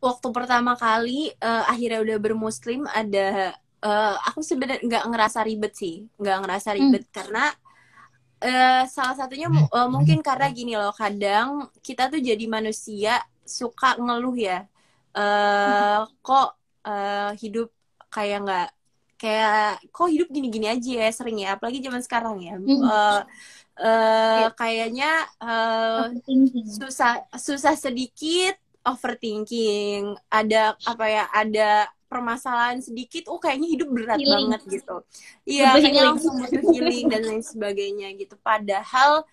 waktu pertama kali akhirnya udah bermuslim ada aku sebenarnya nggak ngerasa ribet sih, nggak ngerasa Hmm. ribet karena salah satunya mungkin karena gini loh, kadang kita tuh jadi manusia suka ngeluh ya, kok hidup kayak nggak kayak kok hidup gini-gini aja ya, sering ya, apalagi zaman sekarang ya. Hmm. Kayak Kayaknya overthinking. susah susah sedikit overthinking, ada apa ya, ada permasalahan sedikit, kayaknya hidup berat Healing. banget gitu. Iya, Butuh kayaknya healing. langsung butuh healing dan lain sebagainya gitu. Padahal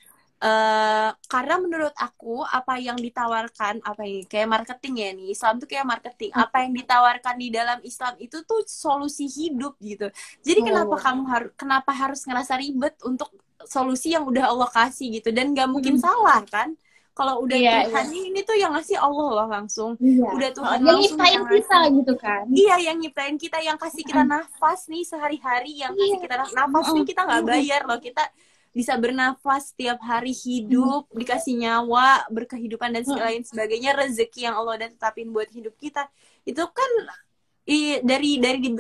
karena menurut aku apa yang ditawarkan, apa ini kayak marketing ya nih, Islam tuh kayak marketing. Apa yang ditawarkan di dalam Islam itu tuh solusi hidup gitu. Jadi Oh. kenapa harus ngerasa ribet untuk solusi yang udah Allah kasih gitu, dan gak mungkin Hmm. salah kan? Kalau udah Iya, iya. Tuhan ini tuh yang ngasih Allah loh langsung, Iya. udah Oh, Tuhan dia langsung nyiptain yang kita ngasih. gitu kan. Iya, yang nyiptain kita, yang kasih kita Hmm. nafas nih sehari-hari, yang kasih Iya. kita nafas nih, Hmm. kita nggak bayar loh, kita bisa bernafas setiap hari, Hmm. hidup, dikasih nyawa, berkehidupan dan Hmm. lain sebagainya, rezeki yang Allah udah tetapin buat hidup kita. Itu kan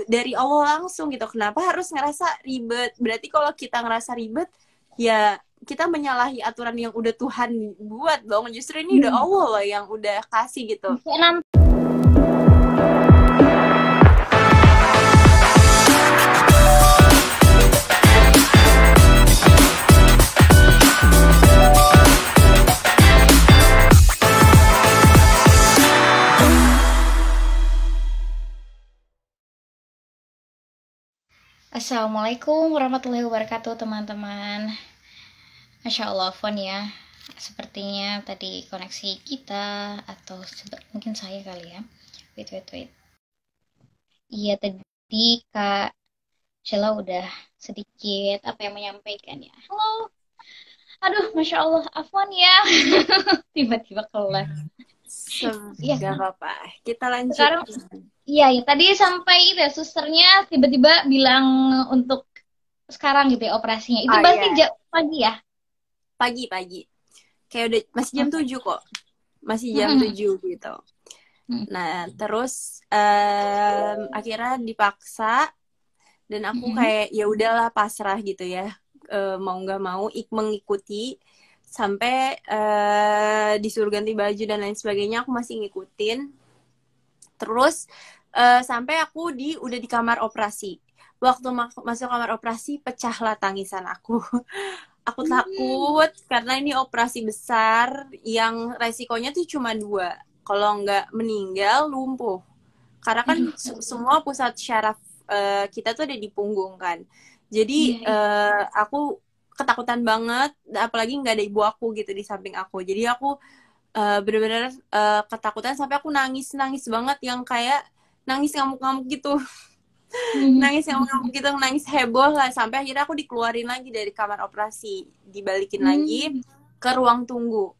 dari Allah langsung gitu. Kenapa harus ngerasa ribet? Berarti kalau kita ngerasa ribet, ya kita menyalahi aturan yang udah Tuhan buat dong. Justru ini udah Hmm. Allah loh yang udah kasih gitu. Kayak nanti. Assalamualaikum warahmatullahi wabarakatuh teman-teman. Masya Allah, Fon ya. Sepertinya tadi koneksi kita atau mungkin saya kali ya. Wait. Iya tadi Kak Sheila udah sedikit apa yang menyampaikan ya. Halo. Aduh, Masya Allah, Afwan ya. Tiba-tiba kelar. Iya, Gak apa-apa. Kita lanjut. sekarang iya ya. Tadi sampai itu ya, susternya tiba-tiba bilang untuk sekarang gitu ya operasinya. Itu Ah berarti iya, pagi ya? pagi-pagi. Kayak udah masih jam Oke. 7 kok. Masih jam Mm-mm. 7 gitu. Mm. Nah, terus akhirnya dipaksa, dan aku Mm-mm. kayak ya udahlah, pasrah gitu ya. Mau nggak mau mengikuti sampai disuruh ganti baju dan lain sebagainya, aku masih ngikutin. Terus sampai aku udah di kamar operasi. Waktu masuk kamar operasi, pecahlah tangisan aku. Aku Mm. takut karena ini operasi besar yang resikonya tuh cuma dua. Kalau nggak meninggal, lumpuh. Karena kan Aduh, semua pusat syaraf kita tuh ada di punggung kan. Jadi iya, iya. aku ketakutan banget, apalagi nggak ada ibu aku gitu di samping aku. Jadi aku bener-bener ketakutan sampai aku nangis banget, yang kayak nangis ngamuk-ngamuk gitu. Mhm. Nangis ngamuk-ngamuk gitu, nangis heboh lah, sampai akhirnya aku dikeluarin lagi dari kamar operasi, dibalikin lagi Hmm. ke ruang tunggu.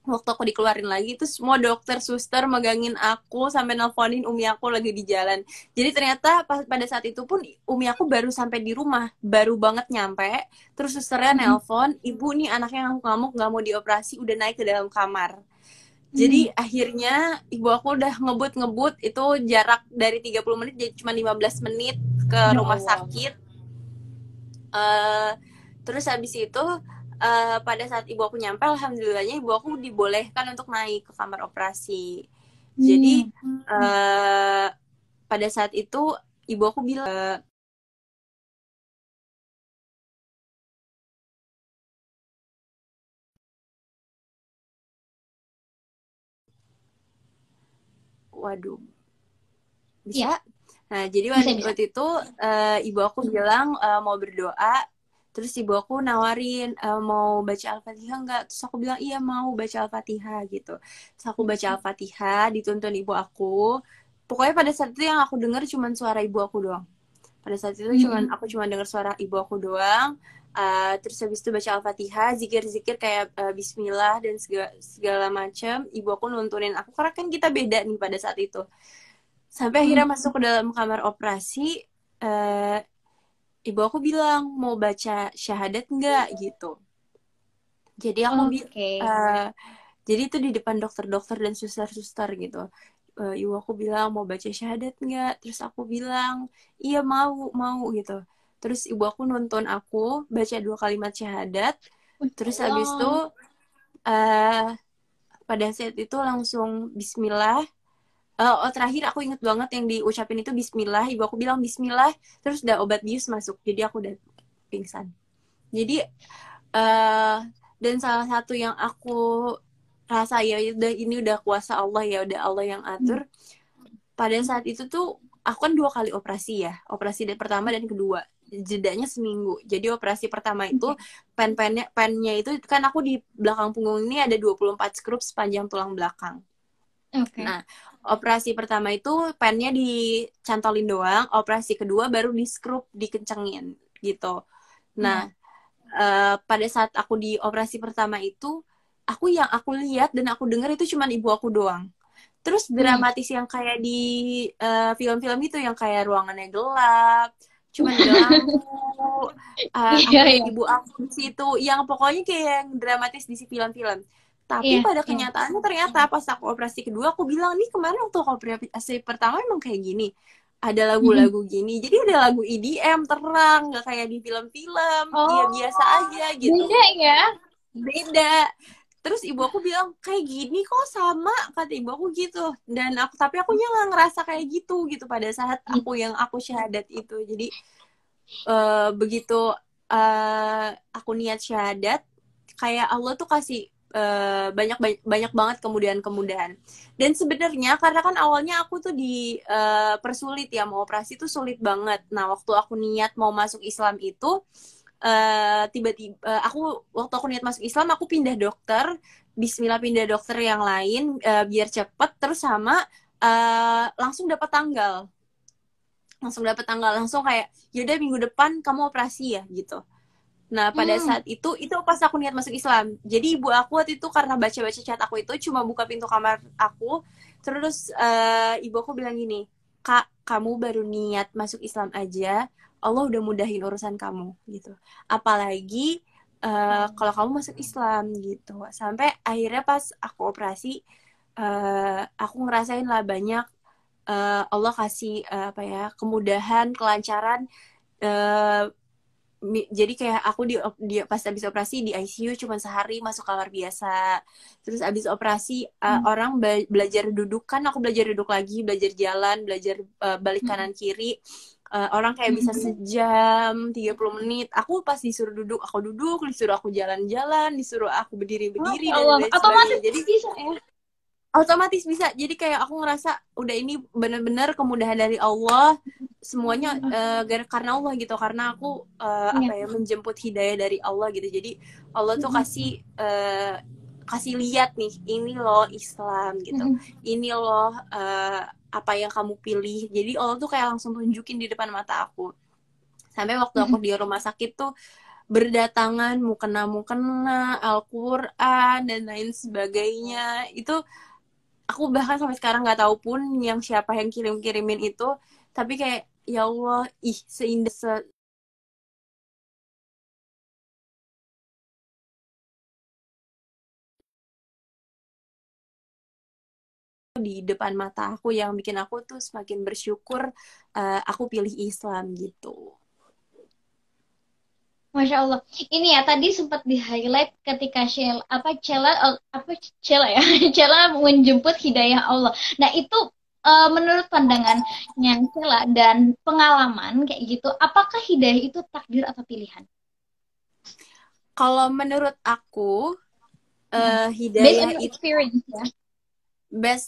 Waktu aku dikeluarin lagi itu semua dokter suster megangin aku sampai nelponin umi aku lagi di jalan. Jadi ternyata pada saat itu pun umi aku baru sampai di rumah, baru banget nyampe. Terus susternya Mhm. nelpon, ibu nih anaknya ngamuk-ngamuk nggak mau dioperasi, udah naik ke dalam kamar. Hmm. Jadi akhirnya ibu aku udah ngebut-ngebut, itu jarak dari 30 menit jadi cuma 15 menit ke Ya rumah Allah. sakit. Terus habis itu pada saat ibu aku nyampe, alhamdulillahnya ibu aku dibolehkan untuk naik ke kamar operasi. Jadi Hmm. uh, pada saat itu ibu aku bilang, waduh, Iya, bisa. Nah, jadi bisa. waktu itu ibu aku bilang mau berdoa. Terus ibu aku nawarin mau baca Al-Fatihah nggak? Terus aku bilang iya mau baca Al-Fatihah gitu. Terus aku baca Al-Fatihah, dituntun ibu aku. Pokoknya pada saat itu yang aku dengar cuma suara ibu aku doang. Pada saat itu Mhm. aku cuma dengar suara ibu aku doang. Terus habis itu baca Al-Fatihah, zikir-zikir kayak Bismillah dan segala macam. Ibu aku nuntunin aku karena kan kita beda nih pada saat itu. Sampai akhirnya Mhm. masuk ke dalam kamar operasi, eh, ibu aku bilang mau baca syahadat nggak gitu. Jadi aku Oke. uh, jadi itu di depan dokter-dokter dan suster-suster gitu. ibu aku bilang mau baca syahadat nggak, terus aku bilang iya mau gitu. Terus ibu aku nuntun aku baca 2 kalimat syahadat, Masya terus habis itu Allah. eh pada saat itu langsung Bismillah. Oh, terakhir aku inget banget yang diucapin itu Bismillah. Ibu aku bilang Bismillah, terus udah obat bius masuk. Jadi aku udah pingsan. Jadi dan salah satu yang aku rasa ya udah ini udah kuasa Allah ya, udah Allah yang Hmm. atur. Pada saat itu tuh aku kan 2 kali operasi ya, operasi pertama dan kedua, jedanya seminggu. Jadi operasi pertama itu Oke. pennya itu kan aku di belakang punggung ini ada 24 skrup sepanjang tulang belakang. Oke. Nah, operasi pertama itu pennya dicantolin doang, operasi kedua baru di skrup, dikencengin gitu. Nah, Hmm. pada saat aku di operasi pertama itu, yang aku lihat dan aku dengar itu cuma ibu aku doang. Terus Hmm. dramatis yang kayak di film-film itu yang kayak ruangannya gelap, cuman ada lampu, Iya, aku lihat iya. ibu aku di situ, yang pokoknya kayak yang dramatis di si film-film. Tapi Iya, pada iya. kenyataannya ternyata pas aku operasi kedua aku bilang nih kemarin waktu aku operasi pertama emang kayak gini. Ada Mhm. lagu-lagu gini. Jadi ada lagu EDM terang, nggak kayak di film-film. Iya biasa Oh, aja gitu. beda ya. Beda. Terus ibu aku bilang kayak gini kok sama, kata ibu aku gitu. Dan tapi aku nggak ngerasa kayak gitu pada saat aku syahadat itu. Jadi begitu aku niat syahadat, kayak Allah tuh kasih banyak banyak banget kemudahan-kemudahan. Dan sebenarnya karena kan awalnya aku tuh persulit ya, mau operasi tuh sulit banget. Nah waktu aku niat mau masuk Islam itu tiba-tiba aku waktu aku niat masuk Islam aku pindah dokter, Bismillah pindah dokter yang lain biar cepet, terus sama langsung dapat tanggal langsung kayak yaudah minggu depan kamu operasi ya gitu. Nah pada Hmm. saat itu pas aku niat masuk Islam, jadi ibu aku waktu itu karena baca-baca chat aku itu cuma buka pintu kamar aku, terus ibu aku bilang gini, Kak kamu baru niat masuk Islam aja, Allah udah mudahin urusan kamu gitu, apalagi kalau kamu masuk Islam gitu. Sampai akhirnya pas aku operasi aku ngerasain lah banyak Allah kasih apa ya kemudahan, kelancaran. eh, jadi kayak aku pas habis operasi di ICU cuma sehari masuk kamar biasa. Terus habis operasi orang belajar duduk kan, aku belajar duduk lagi, belajar jalan, belajar balik kanan kiri. Orang kayak bisa sejam 30 menit. Aku pas disuruh duduk, aku duduk, disuruh aku jalan-jalan, disuruh aku Masya berdiri-berdiri dan Allah. lain Otomatis sebagainya. Jadi bisa ya. otomatis bisa. Jadi kayak aku ngerasa udah ini bener-bener kemudahan dari Allah, semuanya karena Allah gitu, karena aku Iya. apa ya menjemput hidayah dari Allah gitu. Jadi Allah tuh kasih lihat nih, ini loh Islam gitu, ini loh apa yang kamu pilih. Jadi Allah tuh kayak langsung tunjukin di depan mata aku. Sampai waktu aku di rumah sakit tuh berdatangan mukena Al-Quran dan lain sebagainya. Itu aku bahkan sampai sekarang nggak tahu pun yang siapa yang kirimin itu, tapi kayak ya Allah seindah di depan mata aku yang bikin aku tuh semakin bersyukur aku pilih Islam gitu. Masya Allah. Ini ya tadi sempat di highlight ketika Cela ya, Cela menjemput hidayah Allah. Nah itu menurut pandangannya Cela dan pengalaman kayak gitu, apakah hidayah itu takdir atau pilihan? Kalau menurut aku Mm-mm. Based on hidayah your itu experience ya.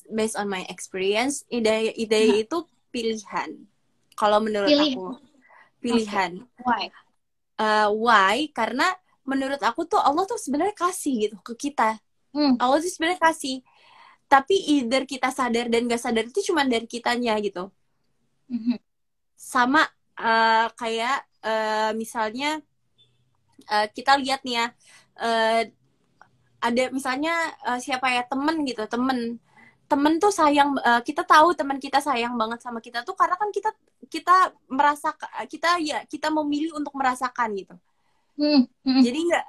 based on my experience, hidayah Nah, itu pilihan. Kalau menurut pilihan. aku Oke. pilihan. Why? Why? Karena menurut aku tuh Allah tuh sebenarnya kasih gitu ke kita. Hmm. Allah tuh sebenarnya kasih. Tapi either kita sadar dan gak sadar itu cuma dari kitanya gitu. Mhm. Sama kayak misalnya kita lihat nih ya, uh, ada misalnya siapa ya temen gitu, temen tuh sayang, kita tahu teman kita sayang banget sama kita tuh karena kan kita merasa kita memilih untuk merasakan gitu. Hmm. Hmm. Jadi nggak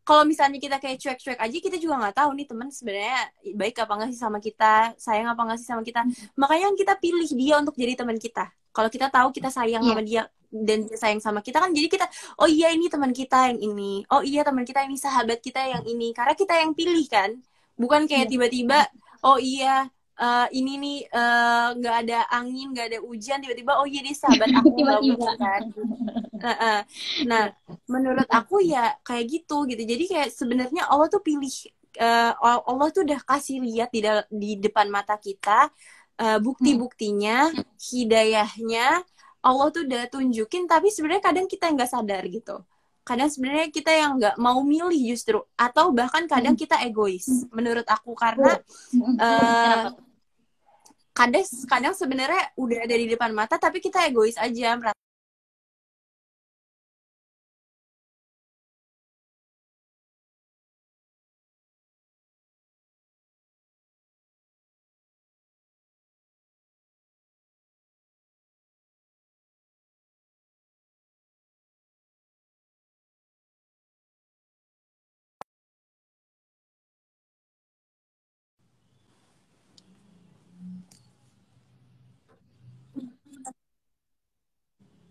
kalau misalnya kita kayak cuek-cuek aja, kita juga nggak tahu nih teman sebenarnya baik apa nggak sih sama kita, sayang apa nggak sih sama kita. Makanya kan kita pilih dia untuk jadi teman kita. Kalau kita tahu kita sayang Iya. sama dia dan dia sayang sama kita kan, jadi kita, oh iya ini teman kita yang ini, oh iya teman kita ini, sahabat kita yang ini, karena kita yang pilih kan, bukan kayak Iya. tiba-tiba, oh iya ini nih nggak ada angin, nggak ada hujan, tiba-tiba oh iya dia sahabat aku, nggak Tiba-tiba. mungkin kan. Nah, menurut aku ya kayak gitu. Jadi kayak sebenarnya Allah tuh pilih, Allah tuh udah kasih lihat di depan mata kita bukti-buktinya, hidayahnya, Allah tuh udah tunjukin. Tapi sebenarnya kadang kita nggak sadar gitu. Kadang sebenarnya kita yang nggak mau milih justru, atau bahkan kadang kita egois. Menurut aku karena Kenapa tuh? kadang sebenarnya udah ada di depan mata, tapi kita egois aja.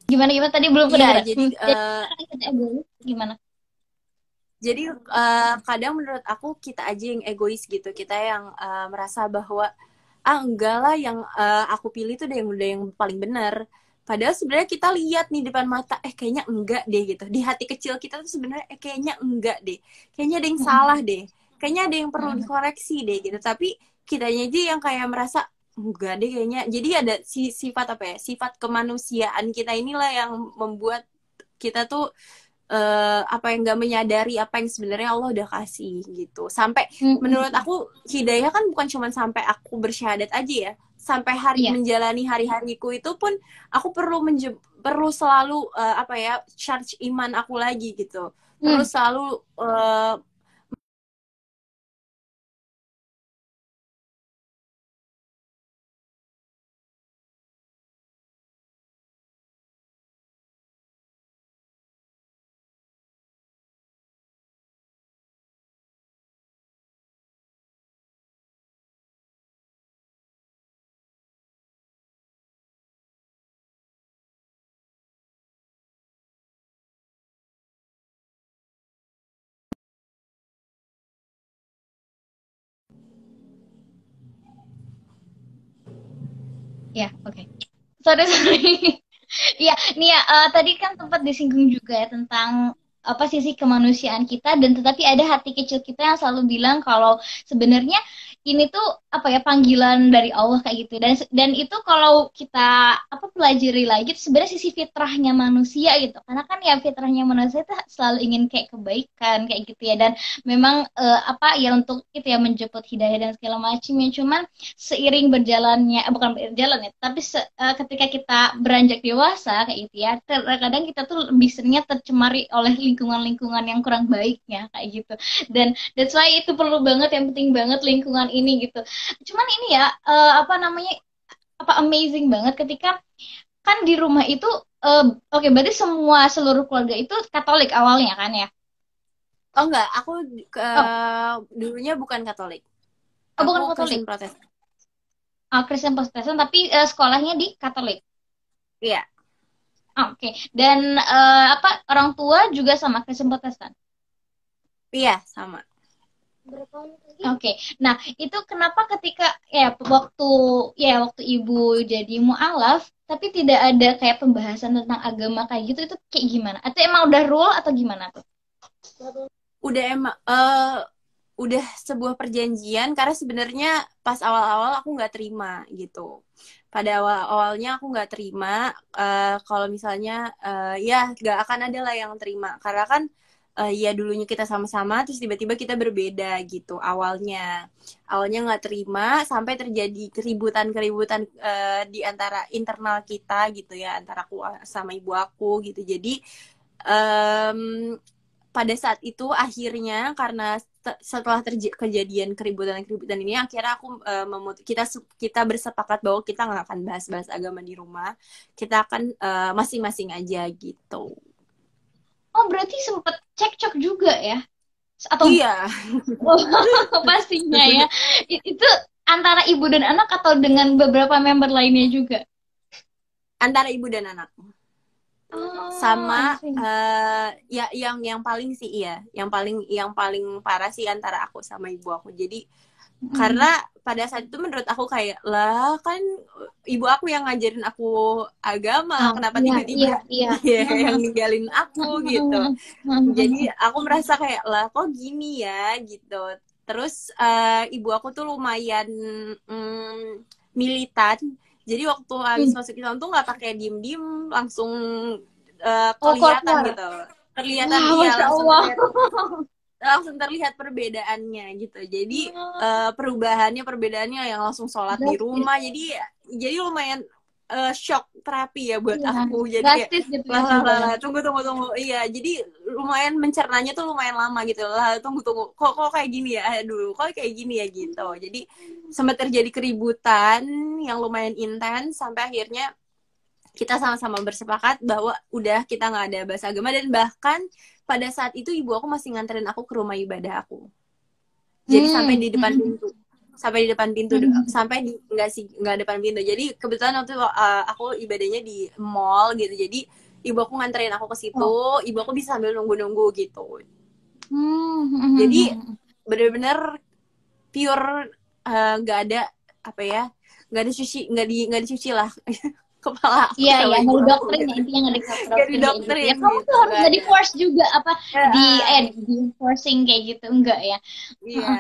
Gimana gimana tadi belum Iya, kedengeran. jadi Gimana? Jadi kadang menurut aku kita aja yang egois gitu, kita yang merasa bahwa enggak lah yang aku pilih tuh udah yang paling benar. Padahal sebenarnya kita lihat nih depan mata, kayaknya enggak deh gitu. Di hati kecil kita tuh sebenarnya kayaknya enggak deh, kayaknya ada yang salah deh, kayaknya ada yang perlu dikoreksi deh gitu. Tapi kitanya aja yang kayak merasa enggak deh kayaknya. Jadi ada sifat apa ya? Sifat kemanusiaan kita inilah yang membuat kita tuh apa yang nggak menyadari apa yang sebenarnya Allah udah kasih gitu. Sampai menurut aku hidayah kan bukan cuma sampai aku bersyahadat aja ya, sampai Iya. menjalani hari-hariku itu pun aku perlu selalu apa ya, charge iman aku lagi gitu. Perlu selalu Ya, oke. Sorry, sorry. Iya, nih ya, tadi kan sempat disinggung juga ya tentang apa sisi kemanusiaan kita, dan tetapi ada hati kecil kita yang selalu bilang kalau sebenarnya ini tuh apa ya, panggilan dari Allah kayak gitu. Dan itu kalau kita apa pelajari lagi itu sebenarnya sisi fitrahnya manusia gitu. Karena kan ya fitrahnya manusia itu selalu ingin kayak kebaikan kayak gitu ya. Dan memang apa ya, untuk itu ya menjemput hidayah dan segala macamnya. Cuman seiring berjalannya, bukan berjalan ya, tapi ketika kita beranjak dewasa kayak gitu ya, terkadang kita tuh lebih seringnya tercemari oleh lingkungan-lingkungan yang kurang baiknya kayak gitu. Dan that's why itu perlu banget, yang penting banget lingkungan ini gitu. Cuman ini ya, apa namanya, apa amazing banget ketika kan di rumah itu, oke, berarti seluruh keluarga itu Katolik awalnya kan ya? oh enggak, aku Oh, dulunya bukan Katolik, oh aku bukan Katolik. Kristen Protestan. Oh, Kristen Protestan tapi sekolahnya di Katolik. Iya, Oke. Dan apa, orang tua juga sama Kristen Protestan? iya sama. Oke. Nah, itu kenapa ketika waktu ibu jadi mualaf, tapi tidak ada kayak pembahasan tentang agama kayak gitu, itu kayak gimana? Atau emang udah rule atau gimana tuh? Udah emang udah sebuah perjanjian, karena sebenarnya pas awal-awal aku nggak terima gitu. Pada awal-awalnya aku nggak terima kalau misalnya ya nggak akan ada lah yang terima, karena kan ya dulunya kita sama-sama terus tiba-tiba kita berbeda gitu. Awalnya nggak terima sampai terjadi keributan-keributan di antara internal kita gitu ya, antara aku sama ibu aku gitu. Jadi em, pada saat itu akhirnya karena setelah kejadian keributan ini, akhirnya aku kita bersepakat bahwa kita nggak akan bahas-bahas agama di rumah, kita akan masing-masing aja gitu. Oh, berarti sempet cekcok juga ya? Atau Iya, pastinya ya. Itu antara ibu dan anak atau dengan beberapa member lainnya juga? antara ibu dan anak. Oh, I Sama see. ya yang paling sih iya, yang paling parah sih antara aku sama ibu aku. Jadi Mm. karena pada saat itu menurut aku kayak lah kan ibu aku yang ngajarin aku agama, Ah, kenapa iya, tiba-tiba iya, iya. dia yang ninggalin aku gitu. Jadi aku merasa kayak lah kok gini ya gitu. Terus ibu aku tuh lumayan militan. Jadi waktu habis masuk Islam tuh nggak pakai diem-diem, langsung Oh, kelihatan keluar. gitu. Kelihatan Wah, iya, Masya Allah. langsung terlihat perbedaannya gitu. Jadi perbedaannya yang langsung sholat di Drastis. rumah. Jadi lumayan shock terapi ya buat Iya, aku. Jadi kayak drastis gitu ya perubahan. tunggu. Iya, jadi lumayan mencernanya tuh lumayan lama gitu. Lah, tunggu. Kok kayak gini ya? Aduh, kok kayak gini ya gitu. Jadi sempat terjadi keributan yang lumayan intens sampai akhirnya kita sama-sama bersepakat bahwa udah kita nggak ada bahasa agama, dan bahkan pada saat itu ibu aku masih nganterin aku ke rumah ibadah aku. Jadi sampai Hmm. di depan pintu, Hmm. sampai di nggak depan pintu. Jadi kebetulan waktu itu aku ibadahnya di mall gitu. Jadi ibu aku nganterin aku ke situ, Oh. ibu aku bisa sambil nunggu-nunggu gitu. Jadi Hmm. bener-bener pure nggak ada apa ya, nggak dicuci lah kepala aku Iya, ya, sama nggak ibu aku didoktrin ya, gitu. intinya nggak Nggak didoktrin kayak gitu ya. didoktrin Kamu tuh gitu, harus nggak nggak di ada. force juga apa Ya, di forcing kayak gitu, enggak ya. Heeh. iya.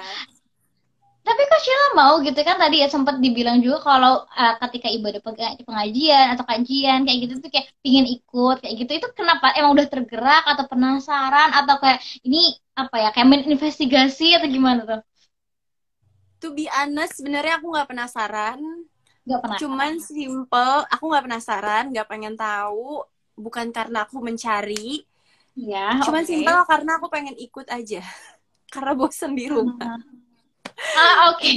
Tapi kok Sheila mau gitu kan tadi ya sempat dibilang juga kalau ketika ibadah pengajian atau kajian kayak gitu tuh kayak pingin ikut kayak gitu itu kenapa emang udah tergerak atau penasaran atau kayak ini apa ya kayak main investigasi atau gimana tuh? To be honest, sebenarnya aku nggak penasaran. Gak penasaran. Cuman simple, aku nggak penasaran, nggak pengen tahu. Bukan karena aku mencari. Ya, Cuman oke. simple karena aku pengen ikut aja. Karena bosen di rumah. Oke.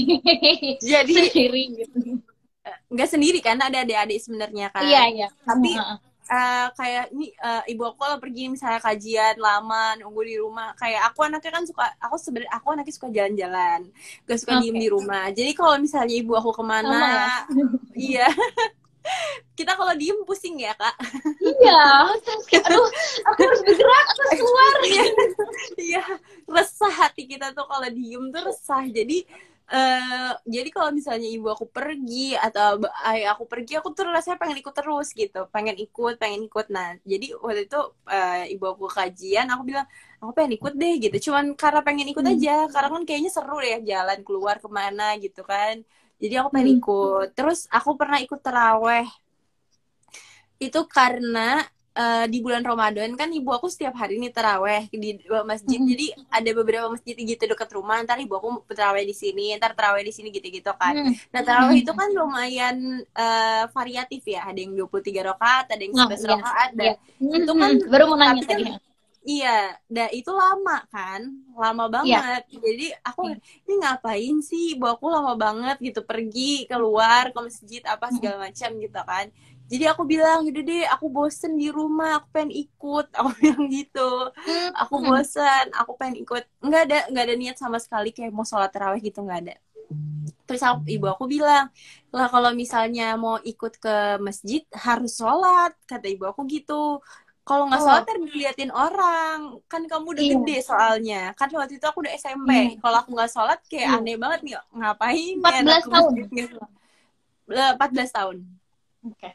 Jadi Sendiri gitu. nggak sendiri kan, ada adik-adik sebenarnya Iya, kan. iya. Tapi kayak ini ibu aku kalau pergi misalnya kajian lama nunggu di rumah, kayak aku anaknya suka jalan-jalan, gak suka diem Oke. di rumah. Jadi kalau misalnya ibu aku kemana, Sama ya. iya, kita kalau diem pusing ya kak. Iya, terus kayak aduh, aku harus bergerak, aku harus keluar. Iya, iya, resah hati kita tuh kalau diem tuh resah. Jadi kalau misalnya ibu aku pergi atau ayah aku pergi, aku tuh rasanya pengen ikut terus gitu, pengen ikut. Nah, jadi waktu itu ibu aku kajian, aku bilang aku pengen ikut deh gitu. Cuman karena pengen ikut Hmm. aja, karena kan kayaknya seru ya jalan keluar kemana gitu kan. Jadi aku pengen Hmm. ikut. Terus aku pernah ikut taraweh itu karena di bulan Ramadan kan ibu aku setiap hari nih taraweh di masjid. Hmm. Jadi ada beberapa masjid gitu dekat rumah. Ntar ibu aku taraweh di sini, ntar taraweh di sini gitu-gitu kan. Hmm. Nah, taraweh itu Hmm. kan lumayan variatif ya. Ada yang 23 rakaat, ada yang Oh 11 iya, rakaat. iya. Dan itu kan Baru mau nanya tapi kan tadi. iya, itu lama kan, lama Iya. banget. Jadi aku Iya. ini ngapain sih, ibu aku lama banget gitu pergi keluar ke masjid apa Hmm. segala macam gitu kan. Jadi aku bilang, yaudah deh, aku bosen di rumah, aku pengen ikut. Aku bilang gitu, aku Hmm. bosen, aku pengen ikut. Nggak ada niat sama sekali kayak mau sholat tarawih gitu, nggak ada. Terus ibu aku bilang, lah kalau misalnya mau ikut ke masjid harus sholat, kata ibu aku gitu. Kalau nggak sholat Oh ntar diliatin orang, kan kamu udah iya. gede soalnya. Kan waktu itu aku udah SMP. Iya. Kalau aku nggak sholat kayak Iya. aneh banget nih, ngapain nih anak 14 ke tahun. masjid gitu. 14 tahun. Oke.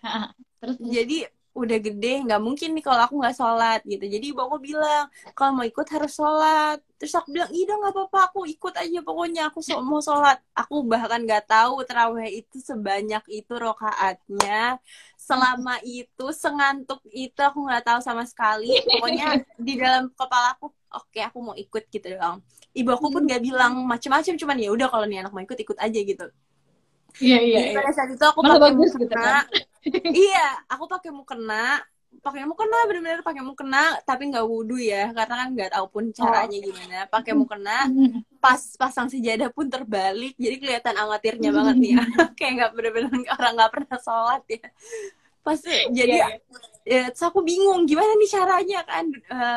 Terus. Jadi udah gede nggak mungkin nih kalau aku nggak sholat gitu. Jadi ibu aku bilang kalau mau ikut harus sholat. Terus aku bilang iya nggak apa-apa, aku ikut aja pokoknya, aku mau sholat. Aku bahkan nggak tahu tarawih itu sebanyak itu rokaatnya, selama itu, sengantuk itu aku nggak tahu sama sekali. Pokoknya di dalam kepala aku oke, aku mau ikut gitu doang. Ibu aku pun nggak bilang macem-macem, cuman ya udah kalau nih anak mau ikut aja gitu. Iya, iya, Jadi iya. pada saat itu aku Malah pakai bagus gitu kan. mukena. Iya, aku pakai mukena bener-bener pakai mukena, tapi nggak wudhu ya, karena kan nggak tahu pun Oh, caranya oke. gimana. Pakai mukena, pas pasang sejadah pun terbalik, jadi kelihatan amatirnya banget nih ya. Kayak nggak bener-bener orang nggak pernah sholat ya. pas Iya, jadi iya. terus aku bingung gimana nih caranya kan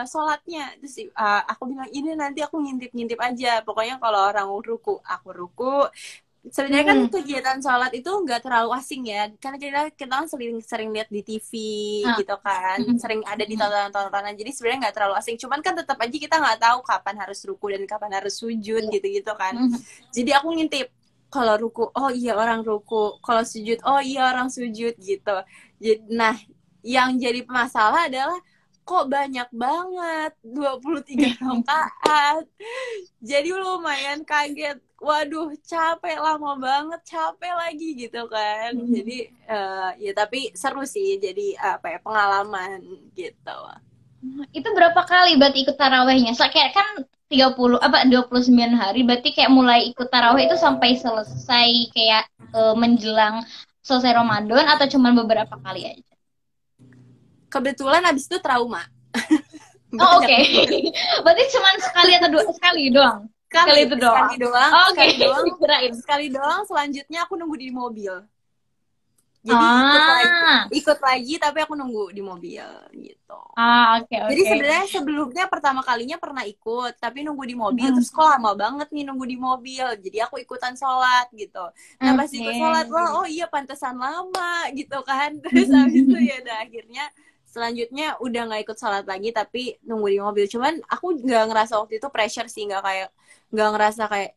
sholatnya. Terus aku bilang ini nanti aku ngintip-ngintip aja, pokoknya kalau orang ruku aku ruku. Sebenarnya kan Hmm. kegiatan sholat itu nggak terlalu asing ya, karena kita kan sering sering lihat di TV Ah. gitu kan, Hmm. sering ada di Hmm. tontonan-tontonan, jadi sebenarnya nggak terlalu asing. Cuman kan tetap aja kita nggak tahu kapan harus ruku dan kapan harus sujud Iya. gitu-gitu kan. Hmm. Jadi aku ngintip, kalau ruku oh iya orang ruku, kalau sujud oh iya orang sujud gitu. Nah, yang jadi masalah adalah kok banyak banget 23 rakaat. Jadi lumayan kaget, waduh capek, lama banget, capek lagi gitu kan. Hmm. Jadi ya tapi seru sih, jadi apa ya, pengalaman gitu. Itu berapa kali berarti ikut tarawehnya? Kayak kan 30 apa 29 hari berarti kayak mulai ikut taraweh itu sampai selesai kayak menjelang selesai Ramadan atau cuman beberapa kali aja? Kebetulan abis itu trauma. Oh, Banyak oke. banget. Berarti cuman sekali atau dua sekali doang? Sekali itu Sekali doang. doang, Oh, oke, sekali doang, dikirain. sekali doang. Selanjutnya aku nunggu di mobil. Jadi Ah. ikut lagi tapi aku nunggu di mobil gitu. Ah, oke, Jadi oke. sebenarnya sebelumnya pertama kalinya pernah ikut, tapi nunggu di mobil, Mm-mm. terus kok lama banget nih nunggu di mobil. Jadi aku ikutan sholat gitu. Nah pas ikut sholat, Oke. wah oh iya pantesan lama gitu kan. Terus habis itu ya udah akhirnya selanjutnya udah nggak ikut sholat lagi, tapi nunggu di mobil. Cuman aku nggak ngerasa waktu itu pressure sih, nggak ngerasa kayak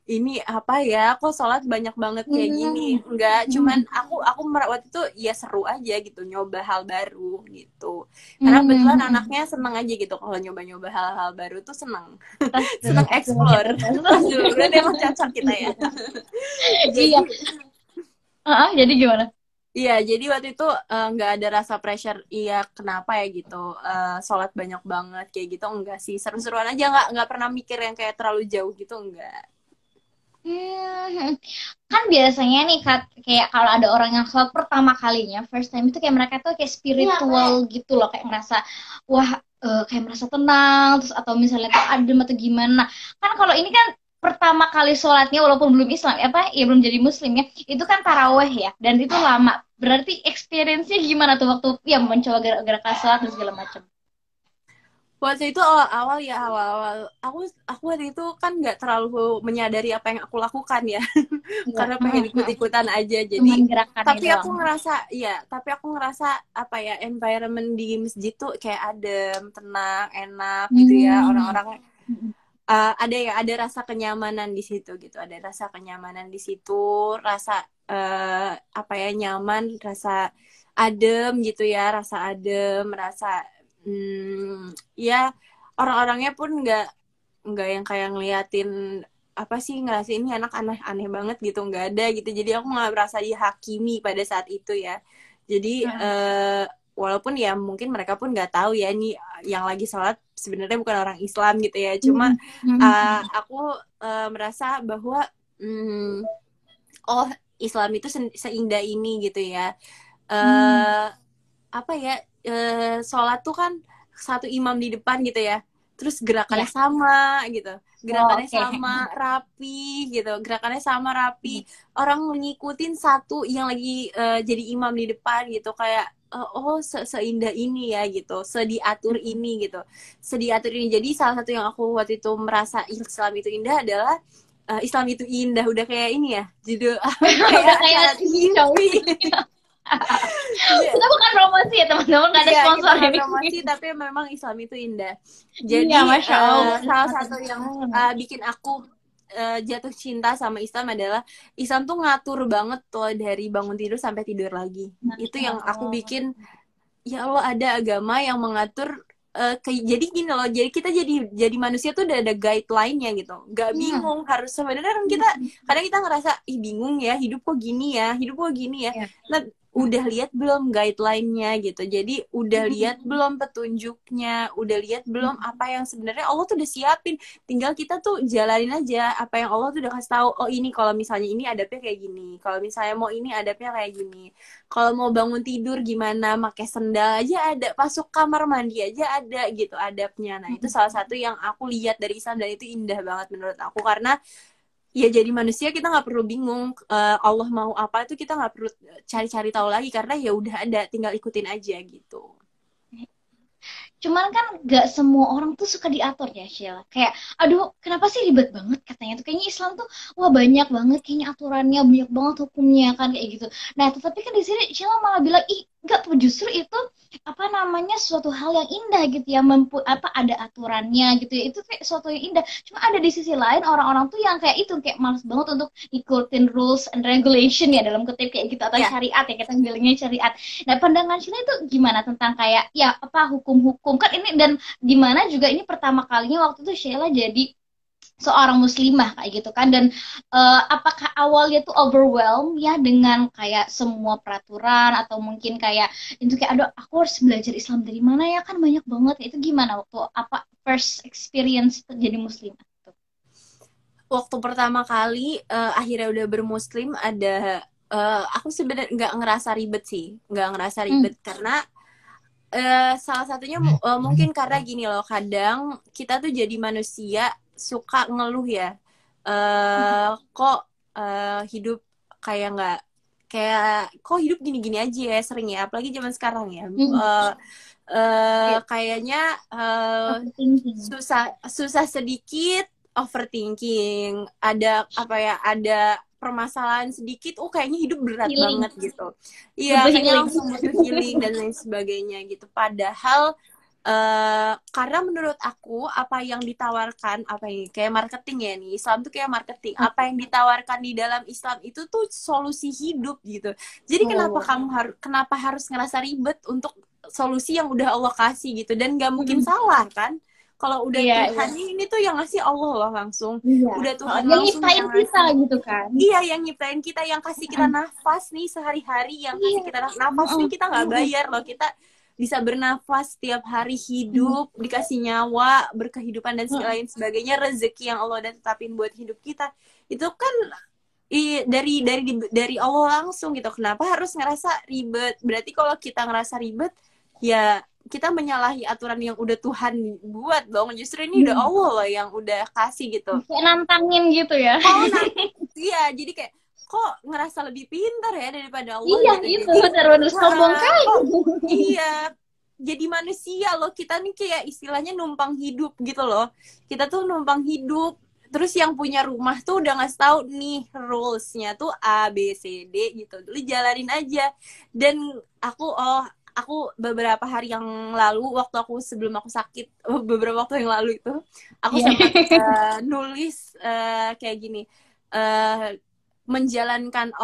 ini apa ya, kok sholat banyak banget kayak gini. Enggak, cuman aku waktu itu ya seru aja gitu, nyoba hal baru gitu. Karena kebetulan anaknya seneng aja gitu kalau nyoba-nyoba hal-hal baru tuh seneng. Tas dulu, Seneng tas dulu, explore. tas dulu. Tas dulu, berarti emang cocok kita ya. Iya. Jadi Jadi gimana? iya, jadi waktu itu nggak ada rasa pressure, iya kenapa ya gitu, sholat banyak banget kayak gitu, enggak sih, seru-seruan aja, nggak pernah mikir yang kayak terlalu jauh gitu, enggak. Kan biasanya nih kayak kalau ada orang yang sholat pertama kalinya, first time itu kayak mereka tuh kayak spiritual gitu loh, kayak ngerasa wah kayak merasa tenang, terus atau misalnya tuh adem atau gimana. Kan kalau ini kan pertama kali sholatnya walaupun belum Islam apa ya belum jadi Muslim ya, itu kan taraweh ya, dan itu lama. Berarti experience-nya gimana tuh waktu ya mencoba gerakan sholat dan segala macam? Waktu itu awal-awal aku waktu itu kan nggak terlalu menyadari apa yang aku lakukan ya, Iya. karena pengen ikut-ikutan aja. Cuman Jadi gerakannya doang. tapi aku ngerasa apa ya, environment di masjid tuh kayak adem, tenang, enak gitu ya, Hmm. orang-orang ada rasa kenyamanan di situ gitu, ada rasa kenyamanan di situ, rasa apa ya, nyaman, rasa adem gitu ya, rasa adem, rasa ya orang-orangnya pun nggak yang kayak ngeliatin apa sih, ngerasa ini anak aneh-aneh banget gitu, nggak ada gitu. Jadi aku nggak merasa dihakimi pada saat itu ya. Jadi walaupun ya mungkin mereka pun nggak tahu ya ini yang lagi sholat sebenarnya bukan orang Islam gitu ya. Cuma aku merasa bahwa oh Islam itu seindah ini gitu ya. Apa ya, sholat tuh kan satu imam di depan gitu ya, terus gerakannya Ya. sama gitu, Oh, gerakannya oke. sama rapi gitu, gerakannya sama rapi, orang ngikutin satu yang lagi jadi imam di depan gitu, kayak oh seindah ini ya gitu, sediatur ini gitu, sediatur ini. Jadi salah satu yang aku waktu itu merasa Islam itu indah adalah Islam itu indah, udah kayak ini ya judul kayak Udah acara kayak TV show. TV. Kita bukan promosi ya teman-teman, nggak ada Iya, kita sponsor nggak ini. promosi, tapi memang Islam itu indah. Iya, Jadi Masya Allah. salah satu yang bikin aku jatuh cinta sama Islam adalah Islam tuh ngatur banget tuh dari bangun tidur sampai tidur lagi. Itu Masya yang aku Allah. bikin, ya Allah ada agama yang mengatur. Jadi gini loh, jadi kita jadi manusia tuh udah ada guideline-nya gitu, nggak bingung harus. Sebenarnya kan kita kadang kita ngerasa ih bingung ya, hidup kok gini ya, hidup kok gini ya. Ya. Nah, udah lihat belum guideline-nya gitu, jadi udah lihat belum petunjuknya, udah lihat belum apa yang sebenarnya Allah tuh udah siapin, tinggal kita tuh jalanin aja apa yang Allah tuh udah kasih tahu. Oh ini kalau misalnya ini adabnya kayak gini, kalau misalnya mau ini adabnya kayak gini, kalau mau bangun tidur gimana, pakai sendal aja ada, masuk kamar mandi aja ada gitu adabnya. Nah itu salah satu yang aku lihat dari Islam, dan itu indah banget menurut aku, karena ya jadi manusia kita nggak perlu bingung Allah mau apa itu kita nggak perlu cari-cari tahu lagi karena ya udah ada, tinggal ikutin aja gitu. Cuman kan gak semua orang tuh suka diatur ya, Sheila. Kayak, aduh, kenapa sih ribet banget katanya tuh. Kayaknya Islam tuh, wah banyak banget kayaknya aturannya, banyak banget hukumnya kan kayak gitu. Nah, tetapi kan di sini Sheila malah bilang, ih, enggak tuh justru itu apa namanya suatu hal yang indah gitu ya, apa ada aturannya gitu ya. Itu kayak suatu yang indah. Cuma ada di sisi lain orang-orang tuh yang kayak itu kayak males banget untuk ikutin rules and regulation ya dalam kutip kayak gitu atau Ya, syariat ya kita bilangnya syariat. Nah, pandangan Sheila itu gimana tentang kayak ya apa hukum-hukum kan ini dan gimana juga ini pertama kalinya waktu itu Sheila jadi seorang muslimah kayak gitu kan dan apakah awalnya tuh overwhelmed ya dengan kayak semua peraturan atau mungkin kayak itu kayak aduh aku harus belajar Islam dari mana ya kan banyak banget itu gimana waktu apa first experience jadi muslimah tuh? waktu pertama kali akhirnya udah bermuslim ada aku sebenarnya nggak ngerasa ribet sih, nggak ngerasa Hmm. ribet karena salah satunya mungkin karena gini loh, kadang kita tuh jadi manusia suka ngeluh ya, kok hidup kayak nggak kayak kok hidup gini-gini aja ya sering ya, apalagi zaman sekarang ya. Hmm. Iya, Kayaknya overthinking. susah susah sedikit overthinking, ada apa ya, ada permasalahan sedikit kayaknya hidup berat Healing, banget gitu. Iya, butuh kayaknya healing. langsung butuh healing dan lain sebagainya gitu. Padahal karena menurut aku apa yang ditawarkan, apa yang kayak marketing ya nih, Islam tuh kayak marketing, apa yang ditawarkan di dalam Islam itu tuh solusi hidup gitu. Jadi Oh. kenapa harus ngerasa ribet untuk solusi yang udah Allah kasih gitu, dan gak mungkin Hmm. salah kan kalau udah Iya, iya. Tuhan ini tuh yang ngasih Allah loh langsung, Iya. udah Oh, Tuhan yang langsung nyiptain yang kita ngasih. gitu kan. Iya, yang nyiptain kita, yang kasih kita Mm-mm. nafas nih sehari-hari, yang kasih Iya. kita nafas nih Mm-mm. kita nggak bayar loh, kita bisa bernafas tiap hari, Mm-mm. hidup, dikasih nyawa, berkehidupan dan Mm-mm. lain sebagainya, rezeki yang Allah udah tetapin buat hidup kita. Itu kan dari Allah langsung gitu. Kenapa harus ngerasa ribet? Berarti kalau kita ngerasa ribet, ya kita menyalahi aturan yang udah Tuhan buat dong. Justru ini udah Hmm. Allah loh yang udah kasih gitu. Kayak nantangin gitu ya. Oh, nah, iya, jadi kayak kok ngerasa lebih pintar ya daripada Allah Iya, gitu. itu Jadi, benar-benar sombong kali. kok iya, jadi manusia loh, kita nih kayak istilahnya numpang hidup gitu loh. Kita tuh numpang hidup. Terus yang punya rumah tuh udah ngasih tahu nih rules-nya tuh A B C D gitu. Dulu jalanin aja. Dan aku beberapa hari yang lalu, waktu aku sebelum aku sakit, beberapa waktu yang lalu itu aku Iya. sempat nulis kayak gini, eh, menjalankan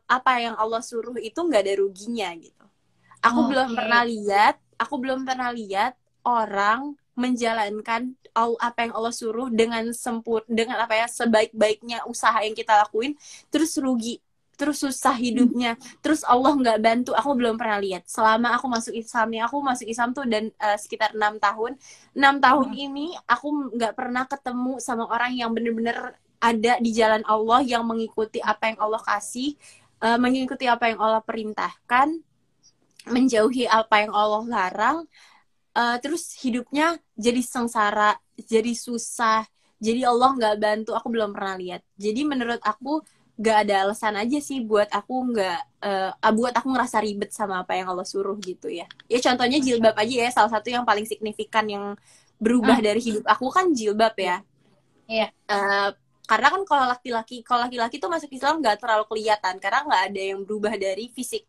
apa yang Allah suruh itu nggak ada ruginya gitu. Oke. Aku belum pernah lihat orang menjalankan apa yang Allah suruh dengan apa ya, sebaik-baiknya usaha yang kita lakuin, terus rugi, terus susah hidupnya, terus Allah nggak bantu. Aku belum pernah lihat selama aku masuk Islam nih. Aku masuk Islam tuh dan sekitar 6 tahun. 6 tahun ini aku nggak pernah ketemu sama orang yang bener-bener ada di jalan Allah, yang mengikuti apa yang Allah kasih, mengikuti apa yang Allah perintahkan, menjauhi apa yang Allah larang, terus hidupnya jadi sengsara, jadi susah, jadi Allah nggak bantu. Aku belum pernah lihat. Jadi menurut aku nggak ada alasan aja sih buat aku nggak buat aku ngerasa ribet sama apa yang Allah suruh gitu ya. Ya contohnya Masya jilbab aja ya, salah satu yang paling signifikan yang berubah Allah. dari hidup aku kan jilbab Iya. ya. Iya. Uh, karena kan kalau laki-laki tuh masuk Islam nggak terlalu kelihatan karena nggak ada yang berubah dari fisik.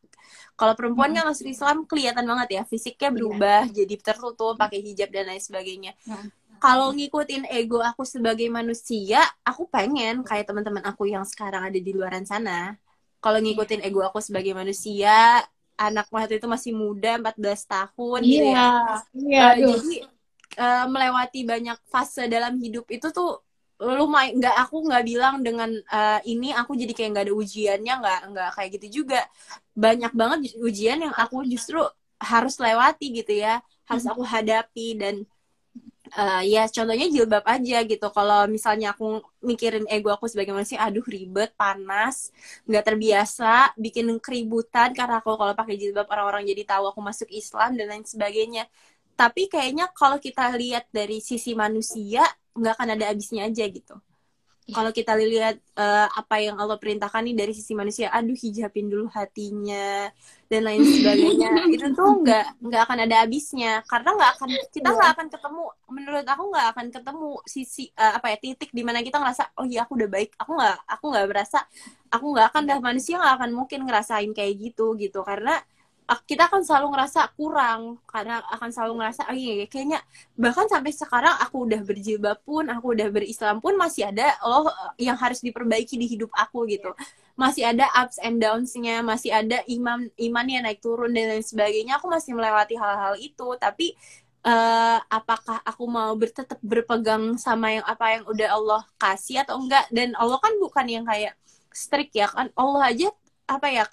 Kalau perempuan Mm-mm. kan masuk Islam kelihatan banget ya, fisiknya Iya. berubah jadi tertutup, pakai hijab dan lain sebagainya. Mm-mm. Kalau ngikutin ego aku sebagai manusia, aku pengen kayak teman-teman aku yang sekarang ada di luaran sana. Kalau Iya. ngikutin ego aku sebagai manusia, anak waktu itu masih muda, 14 tahun gitu Iya. ya. Iya, aduh. Jadi melewati banyak fase dalam hidup itu tuh lumayan. Aku nggak bilang dengan ini aku jadi kayak nggak ada ujiannya, nggak kayak gitu juga. Banyak banget ujian yang aku justru harus lewati gitu ya, harus aku hadapi. Dan ya contohnya jilbab aja gitu. Kalau misalnya aku mikirin ego aku sebagai manusia, aduh ribet, panas, nggak terbiasa, bikin keributan karena aku kalau pakai jilbab orang-orang jadi tahu aku masuk Islam dan lain sebagainya. Tapi kayaknya kalau kita lihat dari sisi manusia, nggak akan ada habisnya aja gitu. Iya. kalau kita lihat apa yang Allah perintahkan nih dari sisi manusia, aduh hijabin dulu hatinya dan lain sebagainya, itu tuh nggak akan ada habisnya, karena kita Iya. nggak akan ketemu, menurut aku nggak akan ketemu sisi apa ya, titik di mana kita ngerasa oh iya aku udah baik, aku nggak berasa, aku nggak akan dah, manusia nggak akan mungkin ngerasain kayak gitu gitu, karena kita akan selalu ngerasa kurang, karena akan selalu ngerasa oh iya kayaknya, bahkan sampai sekarang aku udah berjilbab pun, aku udah berislam pun, masih ada yang harus diperbaiki di hidup aku gitu, masih ada ups and downs-nya, masih ada imannya naik turun dan lain sebagainya, aku masih melewati hal-hal itu, tapi apakah aku mau tetap berpegang sama yang apa yang udah Allah kasih atau enggak, dan Allah kan bukan yang kayak strict ya kan, Allah aja apa ya,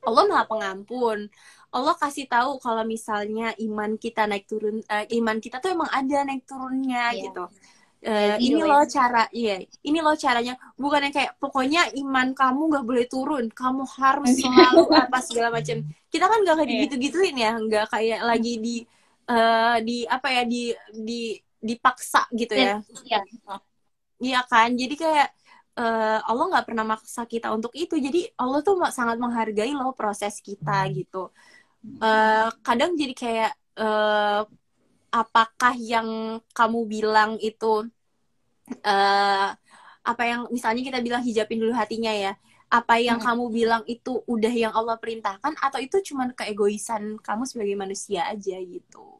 Allah Maha Pengampun. Allah kasih tahu kalau misalnya iman kita naik turun, iman kita tuh emang ada naik turunnya Iya. gitu. Yazid Ini wa loh yazid. cara, iya, ini loh caranya. Bukan yang kayak pokoknya iman kamu nggak boleh turun, kamu harus selalu apa segala macam. Kita kan nggak kayak Iya. gitu-gituin ya, nggak kayak lagi di apa ya, dipaksa gitu Dan ya. iya. Iya kan, jadi kayak Allah nggak pernah maksa kita untuk itu. Jadi Allah tuh sangat menghargai loh proses kita gitu. Kadang jadi kayak apakah yang kamu bilang itu eh, apa yang misalnya kita bilang hijabin dulu hatinya ya. Apa yang Mm-mm. kamu bilang itu udah yang Allah perintahkan atau itu cuma keegoisan kamu sebagai manusia aja gitu.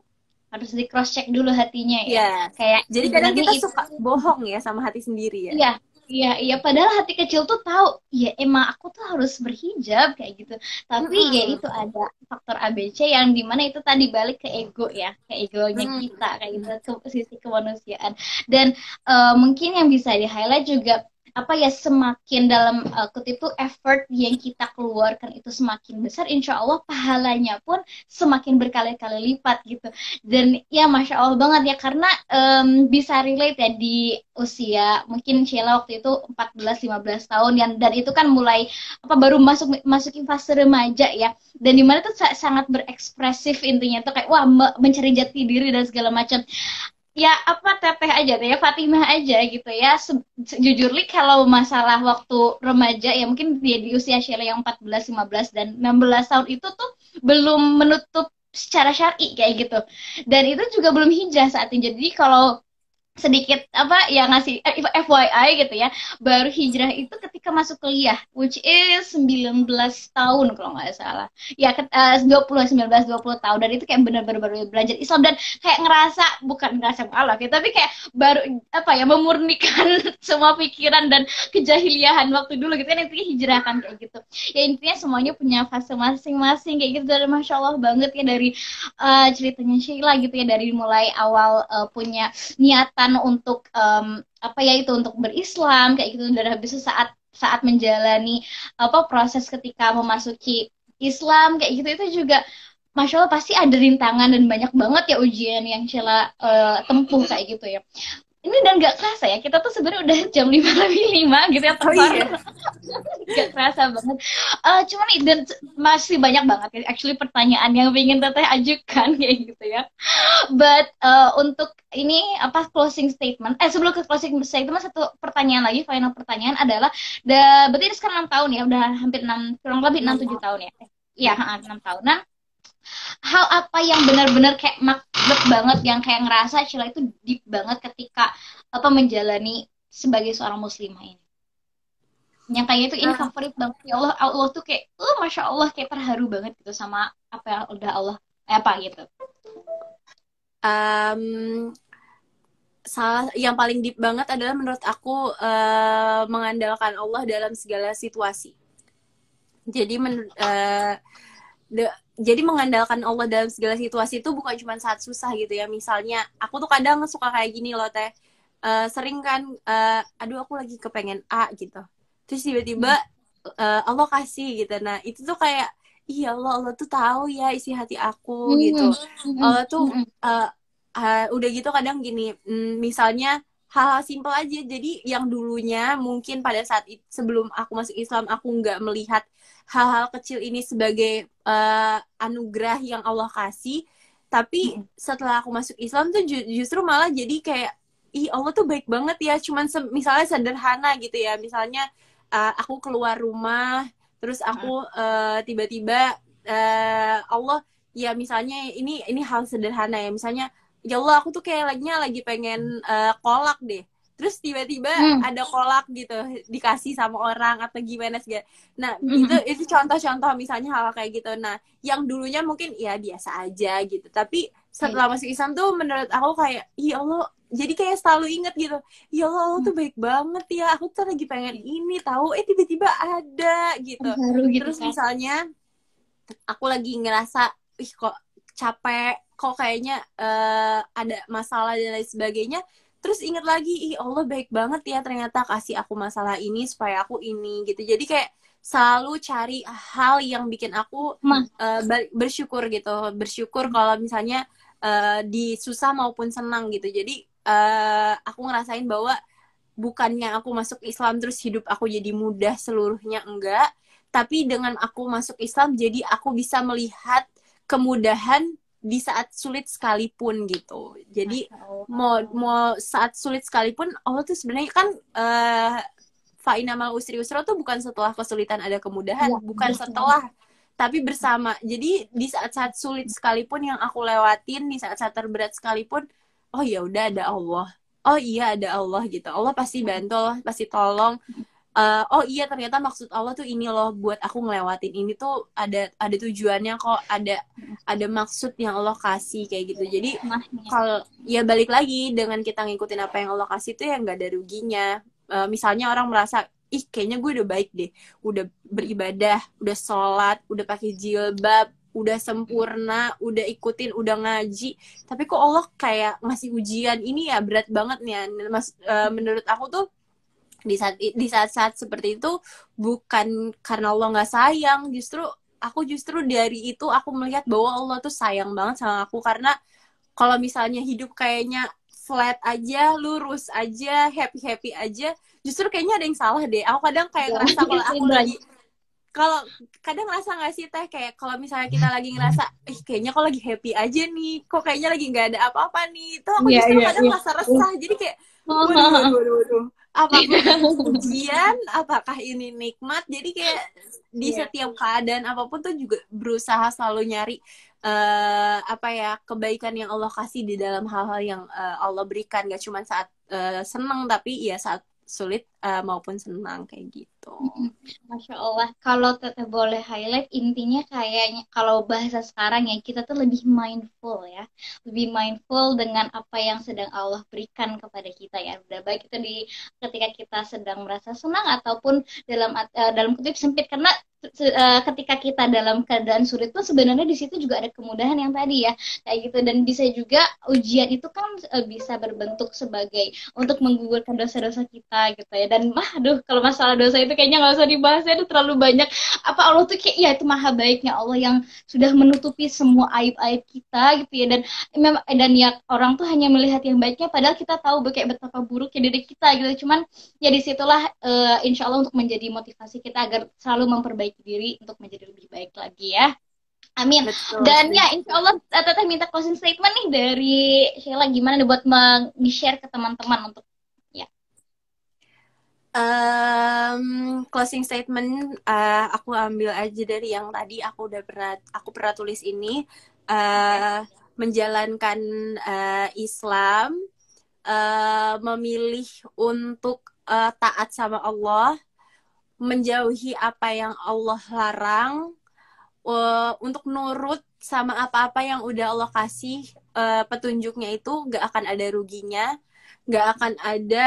Harus di cross check dulu hatinya ya. Ya. Kayak Jadi kadang sebenarnya kita itu. suka bohong ya sama hati sendiri ya. Iya, iya, iya. Padahal hati kecil tuh tahu, ya emang aku tuh harus berhijab kayak gitu. Tapi ya Mm-mm. itu ada faktor ABC yang dimana itu tadi balik ke ego ya, ke egonya kita kayak gitu, Mm-mm. ke sisi kemanusiaan. Dan mungkin yang bisa di highlight juga apa ya, semakin dalam kutip itu effort yang kita keluarkan itu semakin besar, insya Allah pahalanya pun semakin berkali-kali lipat gitu. Dan ya masya Allah banget ya, karena bisa relate ya di usia mungkin Sheila waktu itu 14-15 tahun, dan itu kan mulai apa, baru masukin fase remaja ya, dan dimana tuh sangat berekspresif, intinya tuh kayak wah mencari jati diri dan segala macam. Ya apa, teteh aja tuh ya, Fatimah aja gitu ya. Sejujurnya kalau masalah waktu remaja ya, mungkin dia di usia Sheila yang 14, 15 dan 16 tahun itu tuh belum menutup secara syar'i kayak gitu. Dan itu juga belum hijrah saat ini. Jadi kalau sedikit apa ya, ngasih FYI gitu ya, baru hijrah itu ketika masuk kuliah, which is 19 tahun kalau nggak salah ya, 19-20 tahun, dan itu kayak benar-benar baru belajar Islam, dan kayak ngerasa, bukan ngerasa mualaf ya, tapi kayak baru apa ya, memurnikan semua pikiran dan kejahiliahan waktu dulu gitu kan, intinya hijrah kan kayak gitu ya. Intinya semuanya punya fase masing-masing kayak gitu, dan masya Allah banget ya dari ceritanya Sheila gitu ya, dari mulai awal punya niatan untuk apa ya itu, untuk berislam kayak gitu, dan habis itu saat saat menjalani apa proses ketika memasuki Islam kayak gitu, itu juga Masya Allah pasti ada rintangan dan banyak banget ya ujian yang Sheila tempuh kayak gitu ya. Ini dan gak kerasa ya, kita tuh sebenarnya udah jam 5 lebih 5 gitu ya, Oh tekor. iya. Gak kerasa banget. Cuman dan masih banyak banget ya, actually pertanyaan yang ingin teteh ajukan kayak gitu ya. But untuk ini apa, closing statement, sebelum ke closing statement, satu pertanyaan lagi, final pertanyaan adalah, berarti ini sekarang 6 tahun ya, udah hampir 6, kurang lebih 6 6 7 tahun. tahun ya. Iya, 6 tahun. Nah, hal apa yang benar-benar kayak makbet banget, yang kayak ngerasa Sheila itu deep banget ketika apa menjalani sebagai seorang muslimah ini? Yang kayak itu, ini Nah, favorit banget ya Allah, Allah tuh kayak masya Allah kayak terharu banget gitu sama apa yang udah Allah apa gitu. um, salah yang paling deep banget adalah menurut aku mengandalkan Allah dalam segala situasi. Jadi jadi mengandalkan Allah dalam segala situasi itu bukan cuma saat susah gitu ya. Misalnya aku tuh kadang suka kayak gini loh teh. Sering kan aduh aku lagi kepengen A gitu. Terus tiba-tiba Allah kasih gitu. Nah, itu tuh kayak iya Allah tuh tahu ya isi hati aku gitu. Allah tuh udah gitu kadang gini, misalnya hal-hal simpel aja. Jadi yang dulunya mungkin pada saat sebelum aku masuk Islam aku nggak melihat hal-hal kecil ini sebagai anugerah yang Allah kasih, tapi setelah aku masuk Islam tuh justru malah jadi kayak ih Allah tuh baik banget ya, cuman misalnya sederhana gitu ya, misalnya aku keluar rumah terus aku tiba-tiba Allah, ya misalnya ini hal sederhana ya, misalnya ya Allah aku tuh kayak lagi pengen kolak deh, terus tiba-tiba Hmm. ada kolak gitu dikasih sama orang atau gimana segala. Nah Hmm. itu contoh-contoh misalnya hal kayak gitu. Nah yang dulunya mungkin ya biasa aja gitu, tapi Iya. setelah masuk Islam tuh menurut aku kayak ya Allah, jadi kayak selalu inget gitu, ya Allah, Allah Hmm. tuh baik banget ya, aku tuh lagi pengen ini tahu tiba-tiba ada gitu. Baru gitu Terus kan. misalnya aku lagi ngerasa ih kok capek, kok kayaknya ada masalah dan lain sebagainya, terus inget lagi ih Allah baik banget ya ternyata kasih aku masalah ini supaya aku ini gitu. Jadi kayak selalu cari hal yang bikin aku Mah. bersyukur gitu, bersyukur kalau misalnya di susah maupun senang gitu. Jadi aku ngerasain bahwa bukannya aku masuk Islam terus hidup aku jadi mudah seluruhnya, enggak, tapi dengan aku masuk Islam jadi aku bisa melihat kemudahan di saat sulit sekalipun gitu. Jadi Masya mau saat sulit sekalipun Allah tuh sebenarnya kan fa inamal usri usra tuh bukan setelah kesulitan ada kemudahan, Iya, bukan bersama. setelah, tapi bersama. Jadi di saat-saat sulit sekalipun yang aku lewatin, di saat-saat terberat sekalipun, oh ya udah ada Allah. Oh iya ada Allah gitu. Allah pasti bantu, Allah pasti tolong. Oh iya ternyata maksud Allah tuh ini loh, buat aku ngelewatin ini tuh ada tujuannya kok, ada maksud yang Allah kasih kayak gitu. Jadi Hikmahnya. kalau ya balik lagi dengan kita ngikutin apa yang Allah kasih tuh ya nggak ada ruginya. Misalnya orang merasa ih kayaknya gue udah baik deh, udah beribadah, udah sholat, udah pakai jilbab, udah sempurna, udah ikutin, udah ngaji, tapi kok Allah kayak ngasih ujian ini ya berat banget nih ya. Menurut aku tuh di saat seperti itu bukan karena Allah nggak sayang, justru dari itu aku melihat bahwa Allah tuh sayang banget sama aku. Karena kalau misalnya hidup kayaknya flat aja, lurus aja, happy happy aja, justru kayaknya ada yang salah deh. Aku kadang kayak Ya, ngerasa itu banyak. kalau kadang ngerasa nggak sih teh, kayak kalau misalnya kita lagi ngerasa kayaknya kok lagi happy aja nih, kok kayaknya lagi nggak ada apa-apa nih, itu aku Iya, justru iya, kadang iya. merasa resah. Jadi kayak waduh, apakah ini ujian, apakah ini nikmat? Jadi kayak di Iya. setiap keadaan apapun tuh juga berusaha selalu nyari apa ya, kebaikan yang Allah kasih di dalam hal-hal yang Allah berikan, gak cuma saat seneng, tapi ya saat sulit maupun senang kayak gitu. Mm-mm. Masya Allah, kalau teteh boleh highlight, intinya kayaknya kalau bahasa sekarang ya, kita tuh lebih mindful ya, lebih mindful dengan apa yang sedang Allah berikan kepada kita ya. Udah baik itu di ketika kita sedang merasa senang ataupun dalam kutip sempit, karena ketika kita dalam keadaan sulit pun sebenarnya di situ juga ada kemudahan yang tadi ya, kayak gitu. Dan bisa juga ujian itu kan bisa berbentuk sebagai untuk menggugurkan dosa-dosa kita gitu ya. Dan aduh, kalau masalah dosa itu kayaknya nggak usah dibahas ya, itu terlalu banyak. Apa Allah tuh kayak ya, itu maha baiknya Allah yang sudah menutupi semua aib-aib kita gitu ya. Dan ya orang tuh hanya melihat yang baiknya, padahal kita tahu kayak betapa buruknya diri kita gitu. Cuman ya disitulah insya Allah untuk menjadi motivasi kita agar selalu memperbaiki diri untuk menjadi lebih baik lagi ya. Amin. Betul, Dan ya setuju. insya Allah Teteh minta closing statement nih dari Sheila, gimana nih buat di-share ke teman-teman untuk ya. Closing statement aku ambil aja dari yang tadi aku pernah tulis ini. Oke. Menjalankan Islam, memilih untuk taat sama Allah, menjauhi apa yang Allah larang, untuk nurut sama apa-apa yang udah Allah kasih petunjuknya, itu gak akan ada ruginya, gak akan ada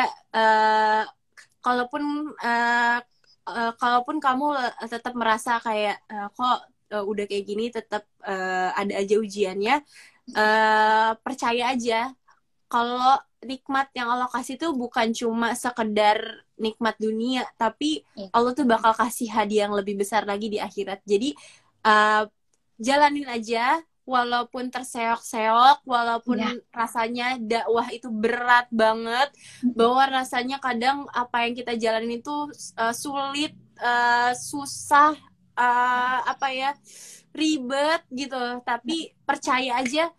kalaupun kalaupun kamu tetap merasa kayak kok udah kayak gini tetap ada aja ujiannya, percaya aja kalau nikmat yang Allah kasih tuh bukan cuma sekedar nikmat dunia, tapi Ya. Allah tuh bakal kasih hadiah yang lebih besar lagi di akhirat. Jadi uh, jalanin aja, walaupun terseok-seok, Ya. walaupun rasanya dakwah itu berat banget, bahwa rasanya kadang apa yang kita jalanin itu sulit, susah, apa ya, ribet gitu. Tapi percaya aja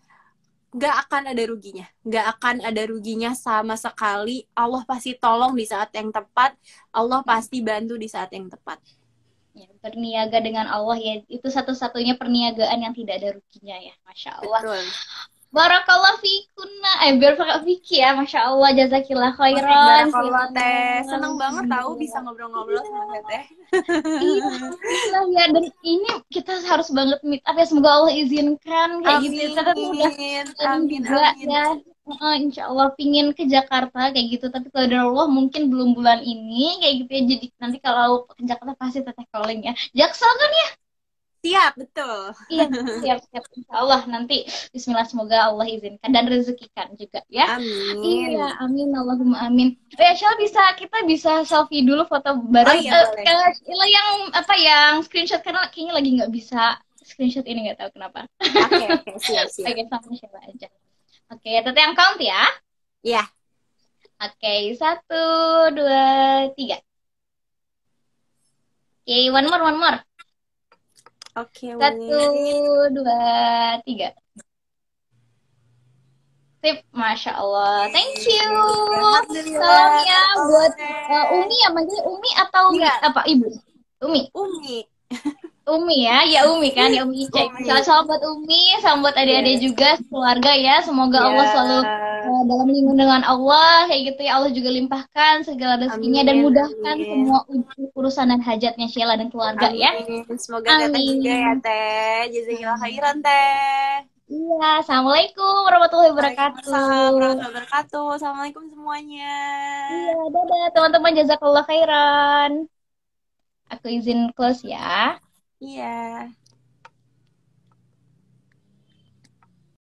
nggak akan ada ruginya, nggak akan ada ruginya sama sekali. Allah pasti tolong di saat yang tepat, Allah pasti bantu di saat yang tepat. Ya, berniaga dengan Allah ya, itu satu-satunya perniagaan yang tidak ada ruginya ya, Masya Allah. Betul. Barakallah fikuna, barakallah fiki ya, Masya Allah, jazakillah Wah, khairan. barakallah Teh, seneng banget tahu bisa ngobrol-ngobrol sama Teh. Iya, alhamdulillah ya. Dan ini kita harus banget meet up ya. Semoga Allah izinkan kayak gitu. Amin, Kita tuh udah planning amin, juga amin. ya. Insya Allah pingin ke Jakarta kayak gitu. Tapi kalau dari Allah mungkin belum bulan ini kayak gitu ya. Jadi nanti kalau ke Jakarta pasti teteh calling ya. Jaksel kan ya? Siap, betul. Iya, siap-siap. Insya Allah nanti Bismillah semoga Allah izinkan dan rezekikan juga ya. Amin. Iya, amin Allahumma amin. Shal kita bisa selfie dulu foto Oh bareng. iya, boleh. Ila yang apa yang screenshot karena kayaknya lagi nggak bisa screenshot ini nggak tahu kenapa. Oke, siap. Oke, sama Sheila aja. Oke, teteh yang count ya. Iya. Oke, 1, 2, 3. Oke, one more. Oke, 1, 2, 3. Sip, Masya Allah. Thank you. Salam ya buat Umi ya, manggilnya Umi atau apa Ibu? Umi. Umi ya Umi kan, ya Umi Icek. Salam buat Umi, salam buat adik-adik juga, keluarga ya. Semoga Allah selalu dalam lindungan dengan Allah, kayak gitu ya. Allah juga limpahkan segala rezekinya dan mudahkan semua urusan dan hajatnya Sheila dan keluarga ya. Semoga Teteh juga ya Teh. Jazakillah khairan Teh. Iya, assalamualaikum warahmatullahi wabarakatuh. Waalaikumsalam warahmatullahi wabarakatuh. Assalamualaikum semuanya. Iya, dadah teman-teman, jazakallah khairan. Aku izin close ya. Iya.